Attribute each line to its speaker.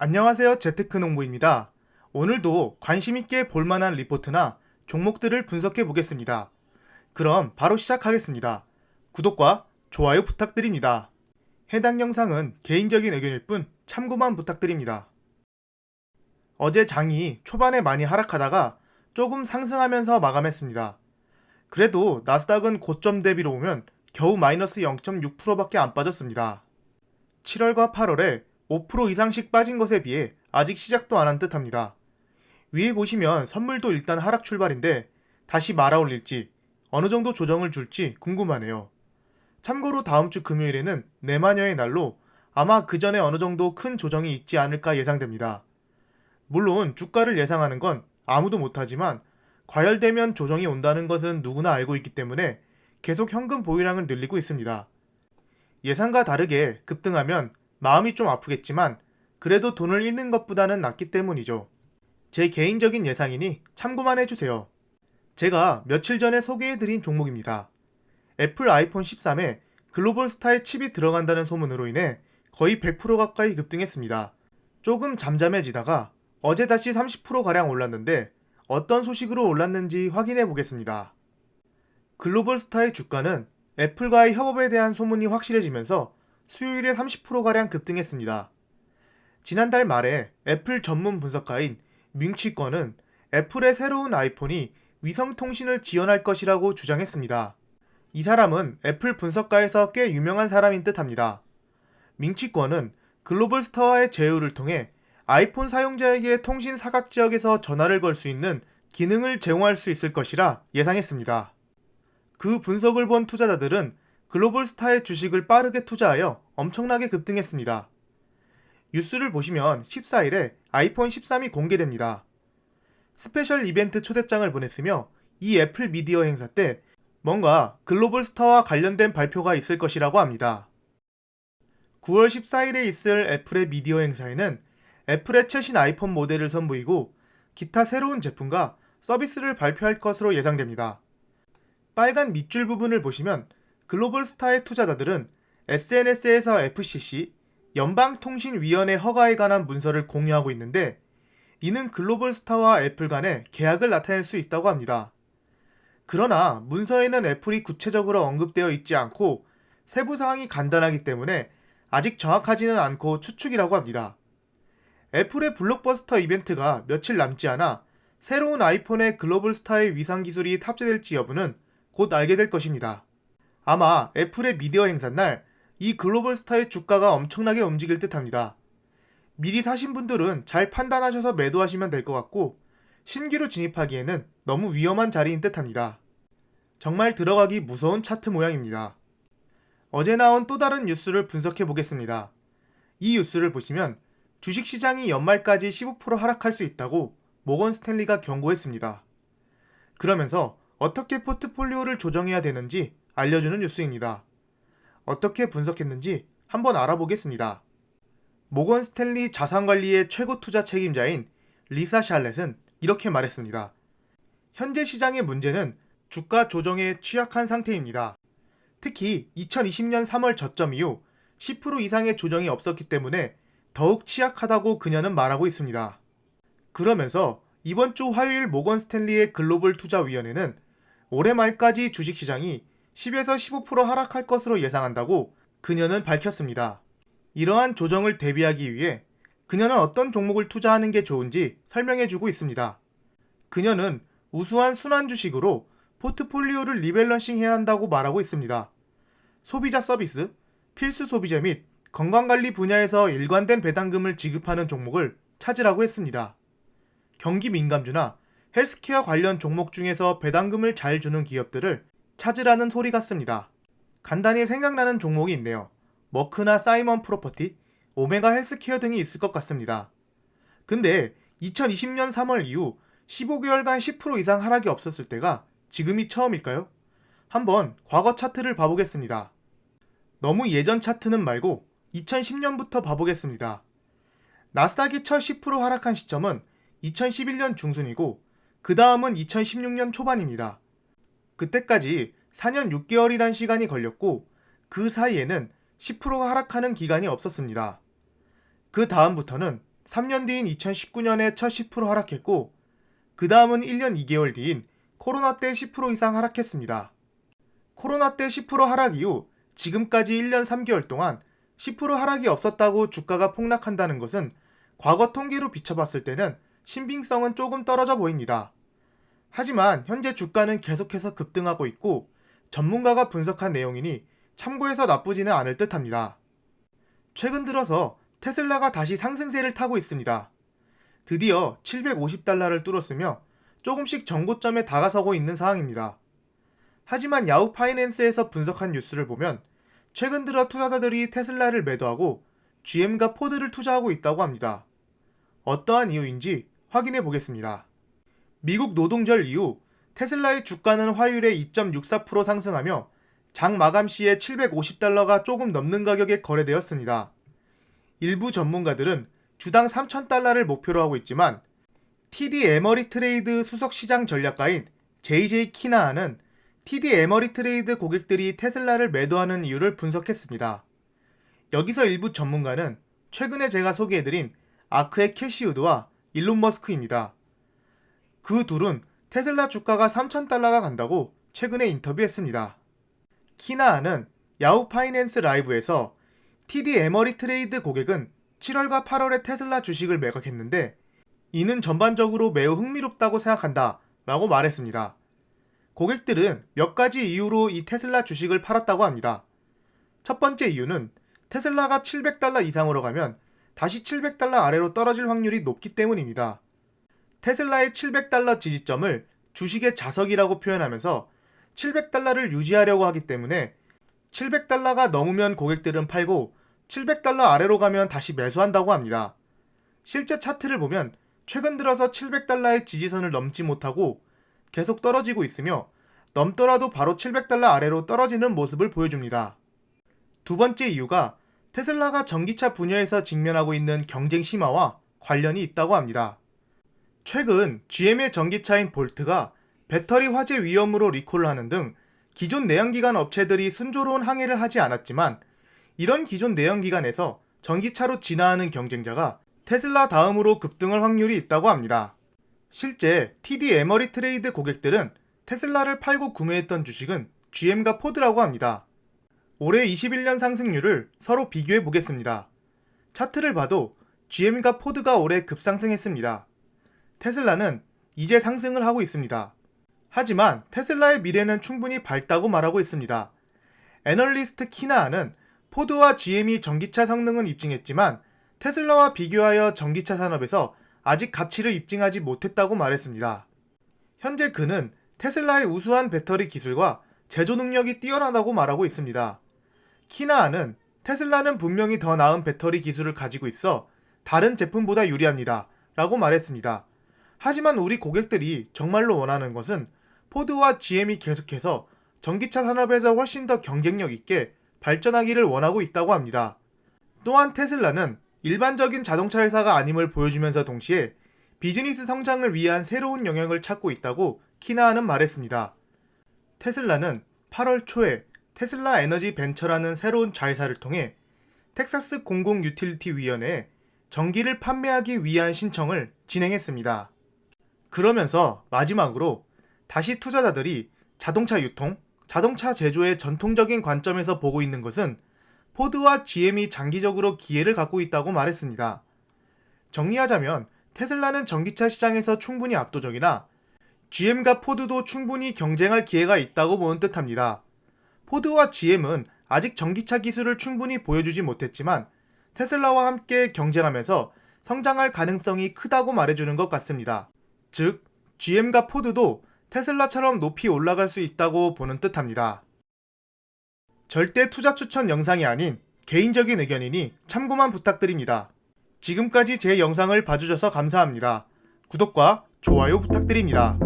Speaker 1: 안녕하세요. 재테크 농부입니다. 오늘도 관심있게 볼만한 리포트나 종목들을 분석해 보겠습니다. 그럼 바로 시작하겠습니다. 구독과 좋아요 부탁드립니다. 해당 영상은 개인적인 의견일 뿐 참고만 부탁드립니다. 어제 장이 초반에 많이 하락하다가 조금 상승하면서 마감했습니다. 그래도 나스닥은 고점 대비로 보면 겨우 마이너스 0.6%밖에 안 빠졌습니다. 7월과 8월에 5% 이상씩 빠진 것에 비해 아직 시작도 안 한 듯합니다. 위에 보시면 선물도 일단 하락 출발인데 다시 말아올릴지 어느 정도 조정을 줄지 궁금하네요. 참고로 다음 주 금요일에는 내마녀의 날로 아마 그 전에 어느 정도 큰 조정이 있지 않을까 예상됩니다. 물론 주가를 예상하는 건 아무도 못하지만 과열되면 조정이 온다는 것은 누구나 알고 있기 때문에 계속 현금 보유량을 늘리고 있습니다. 예상과 다르게 급등하면 마음이 좀 아프겠지만 그래도 돈을 잃는 것보다는 낫기 때문이죠. 제 개인적인 예상이니 참고만 해주세요. 제가 며칠 전에 소개해드린 종목입니다. 애플 아이폰 13에 글로벌 스타의 칩이 들어간다는 소문으로 인해 거의 100% 가까이 급등했습니다. 조금 잠잠해지다가 어제 다시 30%가량 올랐는데 어떤 소식으로 올랐는지 확인해 보겠습니다. 글로벌 스타의 주가는 애플과의 협업에 대한 소문이 확실해지면서 수요일에 30%가량 급등했습니다. 지난달 말에 애플 전문 분석가인 밍치권은 애플의 새로운 아이폰이 위성통신을 지원할 것이라고 주장했습니다. 이 사람은 애플 분석가에서 꽤 유명한 사람인 듯합니다. 밍치권은 글로벌 스타와의 제휴를 통해 아이폰 사용자에게 통신 사각 지역에서 전화를 걸 수 있는 기능을 제공할 수 있을 것이라 예상했습니다. 그 분석을 본 투자자들은 글로벌 스타의 주식을 빠르게 투자하여 엄청나게 급등했습니다. 뉴스를 보시면 14일에 아이폰 13이 공개됩니다. 스페셜 이벤트 초대장을 보냈으며 이 애플 미디어 행사 때 뭔가 글로벌 스타와 관련된 발표가 있을 것이라고 합니다. 9월 14일에 있을 애플의 미디어 행사에는 애플의 최신 아이폰 모델을 선보이고 기타 새로운 제품과 서비스를 발표할 것으로 예상됩니다. 빨간 밑줄 부분을 보시면 글로벌 스타의 투자자들은 SNS에서 FCC, 연방통신위원회 허가에 관한 문서를 공유하고 있는데 이는 글로벌 스타와 애플 간의 계약을 나타낼 수 있다고 합니다. 그러나 문서에는 애플이 구체적으로 언급되어 있지 않고 세부 사항이 간단하기 때문에 아직 정확하지는 않고 추측이라고 합니다. 애플의 블록버스터 이벤트가 며칠 남지 않아 새로운 아이폰에 글로벌 스타의 위상 기술이 탑재될지 여부는 곧 알게 될 것입니다. 아마 애플의 미디어 행사날 이 글로벌 스타의 주가가 엄청나게 움직일 듯합니다. 미리 사신 분들은 잘 판단하셔서 매도하시면 될 것 같고 신규로 진입하기에는 너무 위험한 자리인 듯합니다. 정말 들어가기 무서운 차트 모양입니다. 어제 나온 또 다른 뉴스를 분석해 보겠습니다. 이 뉴스를 보시면 주식시장이 연말까지 15% 하락할 수 있다고 모건 스탠리가 경고했습니다. 그러면서 어떻게 포트폴리오를 조정해야 되는지 알려주는 뉴스입니다. 어떻게 분석했는지 한번 알아보겠습니다. 모건 스탠리 자산관리의 최고 투자 책임자인 리사 샬렛은 이렇게 말했습니다. 현재 시장의 문제는 주가 조정에 취약한 상태입니다. 특히 2020년 3월 저점 이후 10% 이상의 조정이 없었기 때문에 더욱 취약하다고 그녀는 말하고 있습니다. 그러면서 이번 주 화요일 모건 스탠리의 글로벌 투자위원회는 올해 말까지 주식시장이 10에서 15% 하락할 것으로 예상한다고 그녀는 밝혔습니다. 이러한 조정을 대비하기 위해 그녀는 어떤 종목을 투자하는 게 좋은지 설명해주고 있습니다. 그녀는 우수한 순환 주식으로 포트폴리오를 리밸런싱 해야 한다고 말하고 있습니다. 소비자 서비스, 필수 소비재 및 건강관리 분야에서 일관된 배당금을 지급하는 종목을 찾으라고 했습니다. 경기 민감주나 헬스케어 관련 종목 중에서 배당금을 잘 주는 기업들을 찾으라는 소리 같습니다. 간단히 생각나는 종목이 있네요. 머크나 사이먼 프로퍼티, 오메가 헬스케어 등이 있을 것 같습니다. 근데 2020년 3월 이후 15개월간 10% 이상 하락이 없었을 때가 지금이 처음일까요? 한번 과거 차트를 봐보겠습니다. 너무 예전 차트는 말고 2010년부터 봐보겠습니다. 나스닥이 첫 10% 하락한 시점은 2011년 중순이고 그 다음은 2016년 초반입니다. 그때까지 4년 6개월이란 시간이 걸렸고 그 사이에는 10%가 하락하는 기간이 없었습니다. 그 다음부터는 3년 뒤인 2019년에 첫 10% 하락했고 그 다음은 1년 2개월 뒤인 코로나 때 10% 이상 하락했습니다. 코로나 때 10% 하락 이후 지금까지 1년 3개월 동안 10% 하락이 없었다고 주가가 폭락한다는 것은 과거 통계로 비춰봤을 때는 신빙성은 조금 떨어져 보입니다. 하지만 현재 주가는 계속해서 급등하고 있고 전문가가 분석한 내용이니 참고해서 나쁘지는 않을 듯합니다. 최근 들어서 테슬라가 다시 상승세를 타고 있습니다. 드디어 750달러를 뚫었으며 조금씩 정고점에 다가서고 있는 상황입니다. 하지만 야후 파이낸스에서 분석한 뉴스를 보면 최근 들어 투자자들이 테슬라를 매도하고 GM과 포드를 투자하고 있다고 합니다. 어떠한 이유인지 확인해 보겠습니다. 미국 노동절 이후 테슬라의 주가는 화요일에 2.64% 상승하며 장 마감 시에 750달러가 조금 넘는 가격에 거래되었습니다. 일부 전문가들은 주당 3,000달러를 목표로 하고 있지만 TD 에머리 트레이드 수석 시장 전략가인 JJ 키나하는 TD 에머리 트레이드 고객들이 테슬라를 매도하는 이유를 분석했습니다. 여기서 일부 전문가는 최근에 제가 소개해드린 아크의 캐시 우드와 일론 머스크입니다. 그 둘은 테슬라 주가가 3,000달러가 간다고 최근에 인터뷰했습니다. 키나하는 야후 파이낸스 라이브에서 TD 에머리 트레이드 고객은 7월과 8월에 테슬라 주식을 매각했는데 이는 전반적으로 매우 흥미롭다고 생각한다 라고 말했습니다. 고객들은 몇 가지 이유로 이 테슬라 주식을 팔았다고 합니다. 첫 번째 이유는 테슬라가 700달러 이상으로 가면 다시 700달러 아래로 떨어질 확률이 높기 때문입니다. 테슬라의 700달러 지지점을 주식의 자석이라고 표현하면서 700달러를 유지하려고 하기 때문에 700달러가 넘으면 고객들은 팔고 700달러 아래로 가면 다시 매수한다고 합니다. 실제 차트를 보면 최근 들어서 700달러의 지지선을 넘지 못하고 계속 떨어지고 있으며 넘더라도 바로 700달러 아래로 떨어지는 모습을 보여줍니다. 두 번째 이유가 테슬라가 전기차 분야에서 직면하고 있는 경쟁 심화와 관련이 있다고 합니다. 최근 GM의 전기차인 볼트가 배터리 화재 위험으로 리콜을 하는 등 기존 내연기관 업체들이 순조로운 항해를 하지 않았지만 이런 기존 내연기관에서 전기차로 진화하는 경쟁자가 테슬라 다음으로 급등할 확률이 있다고 합니다. 실제 TD 에머리 트레이드 고객들은 테슬라를 팔고 구매했던 주식은 GM과 포드라고 합니다. 올해 21년 상승률을 서로 비교해 보겠습니다. 차트를 봐도 GM과 포드가 올해 급상승했습니다. 테슬라는 이제 상승을 하고 있습니다. 하지만 테슬라의 미래는 충분히 밝다고 말하고 있습니다. 애널리스트 키나하는 포드와 GM이 전기차 성능은 입증했지만 테슬라와 비교하여 전기차 산업에서 아직 가치를 입증하지 못했다고 말했습니다. 현재 그는 테슬라의 우수한 배터리 기술과 제조 능력이 뛰어나다고 말하고 있습니다. 키나하는 테슬라는 분명히 더 나은 배터리 기술을 가지고 있어 다른 제품보다 유리합니다 라고 말했습니다. 하지만 우리 고객들이 정말로 원하는 것은 포드와 GM이 계속해서 전기차 산업에서 훨씬 더 경쟁력 있게 발전하기를 원하고 있다고 합니다. 또한 테슬라는 일반적인 자동차 회사가 아님을 보여주면서 동시에 비즈니스 성장을 위한 새로운 영역을 찾고 있다고 키나하는 말했습니다. 테슬라는 8월 초에 테슬라 에너지 벤처라는 새로운 자회사를 통해 텍사스 공공 유틸리티 위원회에 전기를 판매하기 위한 신청을 진행했습니다. 그러면서 마지막으로 다시 투자자들이 자동차 유통, 자동차 제조의 전통적인 관점에서 보고 있는 것은 포드와 GM이 장기적으로 기회를 갖고 있다고 말했습니다. 정리하자면 테슬라는 전기차 시장에서 충분히 압도적이나 GM과 포드도 충분히 경쟁할 기회가 있다고 보는 듯합니다. 포드와 GM은 아직 전기차 기술을 충분히 보여주지 못했지만 테슬라와 함께 경쟁하면서 성장할 가능성이 크다고 말해주는 것 같습니다. 즉, GM과 포드도 테슬라처럼 높이 올라갈 수 있다고 보는 뜻합니다. 절대 투자 추천 영상이 아닌 개인적인 의견이니 참고만 부탁드립니다. 지금까지 제 영상을 봐주셔서 감사합니다. 구독과 좋아요 부탁드립니다.